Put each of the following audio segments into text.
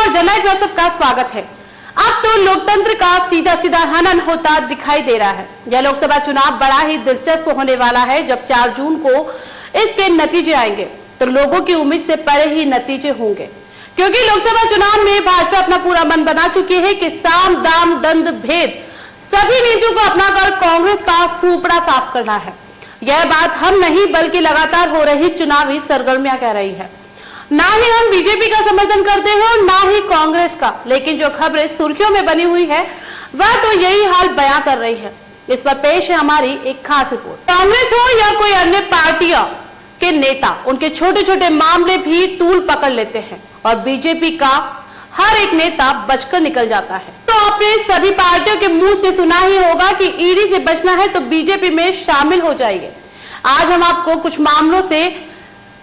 जनहित में सबका स्वागत है। अब तो लोकतंत्र का सीधा सीधा हनन होता दिखाई दे रहा है। यह लोकसभा चुनाव बड़ा ही दिलचस्प होने वाला है। जब 4 जून को इसके नतीजे आएंगे तो लोगों की उम्मीद से परे ही नतीजे होंगे, क्योंकि लोकसभा चुनाव में भाजपा अपना पूरा मन बना चुकी है कि साम दाम दंड भेद सभी नीतियों को अपनाकर कांग्रेस का सुपड़ा साफ करना है। यह बात हम नहीं बल्कि लगातार हो रही चुनावी सरगर्मियां कह रही है। ना ही हम बीजेपी का समर्थन करते हैं और ना ही कांग्रेस का, लेकिन जो खबरें सुर्खियों में बनी हुई है वह तो यही हाल बयां कर रही है। इस पर पेश है हमारी एक खास रिपोर्ट। कांग्रेस हो या कोई अन्य पार्टियां के नेता उनके छोटे छोटे मामले भी तूल पकड़ लेते हैं और बीजेपी का हर एक नेता बचकर निकल जाता है। तो आपने सभी पार्टियों के मुंह से सुना ही होगा कि ईडी से बचना है तो बीजेपी में शामिल हो जाइए। आज हम आपको कुछ मामलों से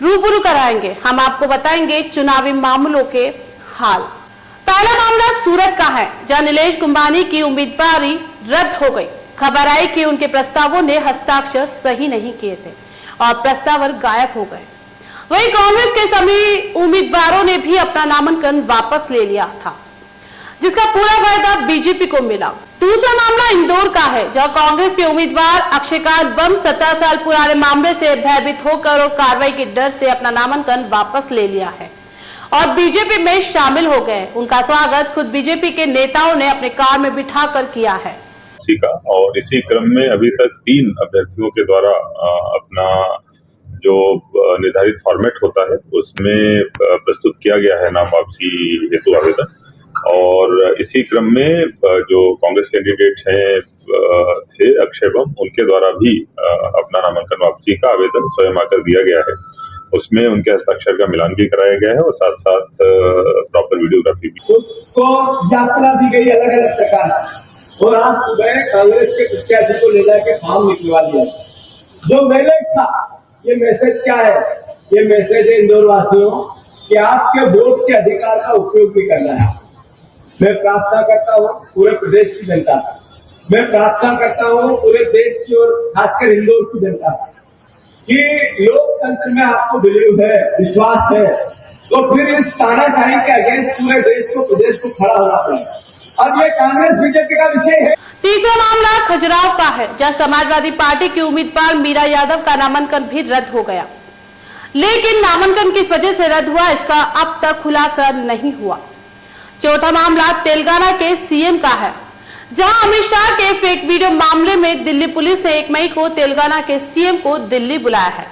रूबरू कराएंगे। हम आपको बताएंगे चुनावी मामलों के हाल। पहला मामला सूरत का है, जहां नीलेश कुंभानी की उम्मीदवारी रद्द हो गई। खबर आई कि उनके प्रस्तावों ने हस्ताक्षर सही नहीं किए थे और प्रस्ताव गायब हो गए। वहीं कांग्रेस के सभी उम्मीदवारों ने भी अपना नामांकन वापस ले लिया था, जिसका पूरा फायदा बीजेपी को मिला। दूसरा मामला इंदौर का है, जहां कांग्रेस के उम्मीदवार अक्षयकांत बम 17 साल पुराने मामले से भयभीत होकर और कार्रवाई के डर से अपना नामांकन वापस ले लिया है और बीजेपी में शामिल हो गए। उनका स्वागत खुद बीजेपी के नेताओं ने अपने कार में बिठाकर किया है। और इसी क्रम में अभी तक 3 अभ्यर्थियों के द्वारा अपना जो निर्धारित फॉर्मेट होता है उसमें प्रस्तुत किया गया है नाम वापसी हेतु आवेदन। और इसी क्रम में जो कांग्रेस कैंडिडेट थे अक्षय बम, उनके द्वारा भी अपना नामांकन वापसी का आवेदन स्वयं आकर दिया गया है। उसमें उनके हस्ताक्षर का मिलान भी कराया गया है और साथ साथ प्रॉपर वीडियोग्राफी भी। उसको यात्रा दी गई अलग अलग प्रकार। और आज सुबह कांग्रेस के प्रत्याशी को ले जाके फॉर्म निकलवा दिया। जो मैसेज था, ये मैसेज क्या है? ये मैसेज है इंदौर वासियों कि आपके वोट के अधिकार का उपयोग भी करना है। मैं प्रार्थना करता हूँ पूरे प्रदेश की जनता से, मैं प्रार्थना करता हूँ पूरे देश की और खासकर इंदौर की जनता से कि लोकतंत्र में आपको बिलीव है, विश्वास है, तो फिर इस तानाशाही के अगेंस्ट पूरे देश को, प्रदेश को खड़ा होना पड़ेगा। अब ये कांग्रेस बीजेपी का विषय है। तीसरा मामला खजुराहो का है, जहां समाजवादी पार्टी की उम्मीदवार मीरा यादव का नामांकन भी रद्द हो गया। लेकिन नामांकन किस वजह से रद्द हुआ, इसका अब तक खुलासा नहीं हुआ। चौथा मामला तेलंगाना के सीएम का है, जहां अमित शाह के फेक वीडियो मामले में दिल्ली पुलिस ने 1 मई को तेलंगाना के सीएम को दिल्ली बुलाया है।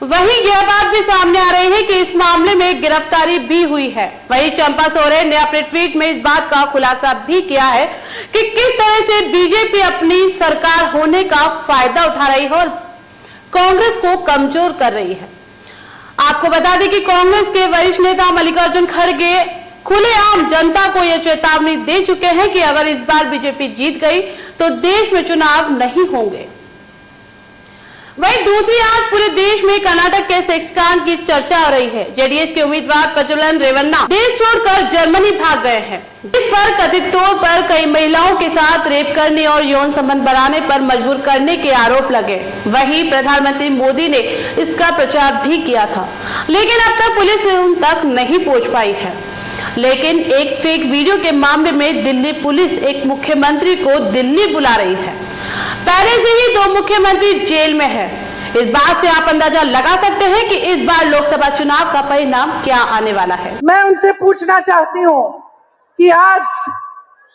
वहीं यह बात भी सामने आ रही है कि इस मामले में गिरफ्तारी भी हुई है। वहीं चंपा सोरेन ने अपने ट्वीट में इस बात का खुलासा भी किया है कि किस तरह से बीजेपी अपनी सरकार होने का फायदा उठा रही है और कांग्रेस को कमजोर कर रही है। आपको बता दें कि कांग्रेस के वरिष्ठ नेता मल्लिकार्जुन खड़गे खुलेआम जनता को यह चेतावनी दे चुके हैं कि अगर इस बार बीजेपी जीत गई तो देश में चुनाव नहीं होंगे। वहीं दूसरी आज पूरे देश में कर्नाटक के सेक्स कांड की चर्चा हो रही है। जेडीएस के उम्मीदवार प्रज्वलन रेवन्ना देश छोड़कर जर्मनी भाग गए हैं, जिस पर कथित तौर पर कई महिलाओं के साथ रेप करने और यौन संबंध बनाने पर मजबूर करने के आरोप लगे। वहीं प्रधानमंत्री मोदी ने इसका प्रचार भी किया था, लेकिन अब तक पुलिस उन तक नहीं पहुंच पाई है। लेकिन एक फेक वीडियो के मामले में दिल्ली पुलिस एक मुख्यमंत्री को दिल्ली बुला रही है। पहले से ही 2 मुख्यमंत्री जेल में है। इस बात से आप अंदाजा लगा सकते हैं कि इस बार लोकसभा चुनाव का परिणाम क्या आने वाला है। मैं उनसे पूछना चाहती हूँ कि आज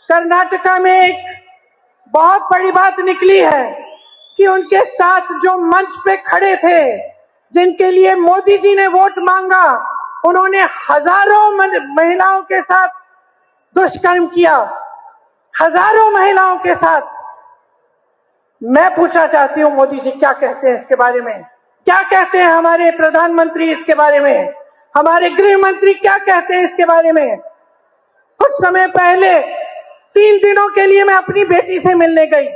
कर्नाटका में एक बहुत बड़ी बात निकली है कि उनके साथ जो मंच पे खड़े थे, जिनके लिए मोदी जी ने वोट मांगा, उन्होंने हजारों महिलाओं के साथ दुष्कर्म किया, हजारों महिलाओं के साथ। मैं पूछना चाहती हूँ मोदी जी क्या कहते हैं इसके बारे में? क्या कहते हैं हमारे प्रधानमंत्री इसके बारे में? हमारे गृह मंत्री क्या कहते हैं इसके बारे में? कुछ समय पहले 3 दिनों के लिए मैं अपनी बेटी से मिलने गई।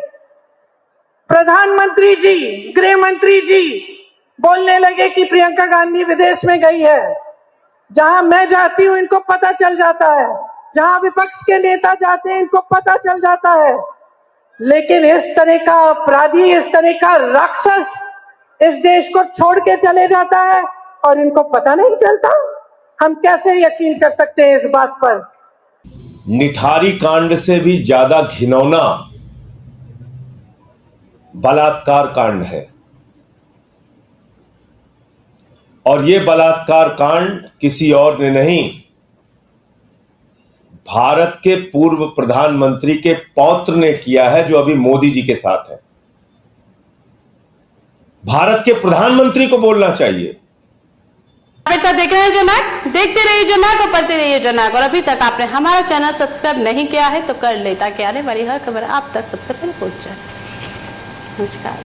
प्रधानमंत्री जी, गृह मंत्री जी बोलने लगे कि प्रियंका गांधी विदेश में गई है। जहां मैं जाती हूं इनको पता चल जाता है, जहां विपक्ष के नेता जाते हैं इनको पता चल जाता है। लेकिन इस तरह का अपराधी, इस तरह का राक्षस इस देश को छोड़ के चले जाता है और इनको पता नहीं चलता। हम कैसे यकीन कर सकते हैं इस बात पर निठारी कांड से भी ज्यादा घिनौना बलात्कार कांड है। और यह बलात्कार कांड किसी और ने नहीं, भारत के पूर्व प्रधानमंत्री के पौत्र ने किया है, जो अभी मोदी जी के साथ है। भारत के प्रधानमंत्री को बोलना चाहिए। ऐसा देख रहे हैं जनक, देखते रहिए जनक और पढ़ते रहिए जनक। और अभी तक आपने हमारा चैनल सब्सक्राइब नहीं किया है तो कर ले, ताकि आने वाली हर खबर आप तक सबसे पहले पहुंच जाए। नमस्कार।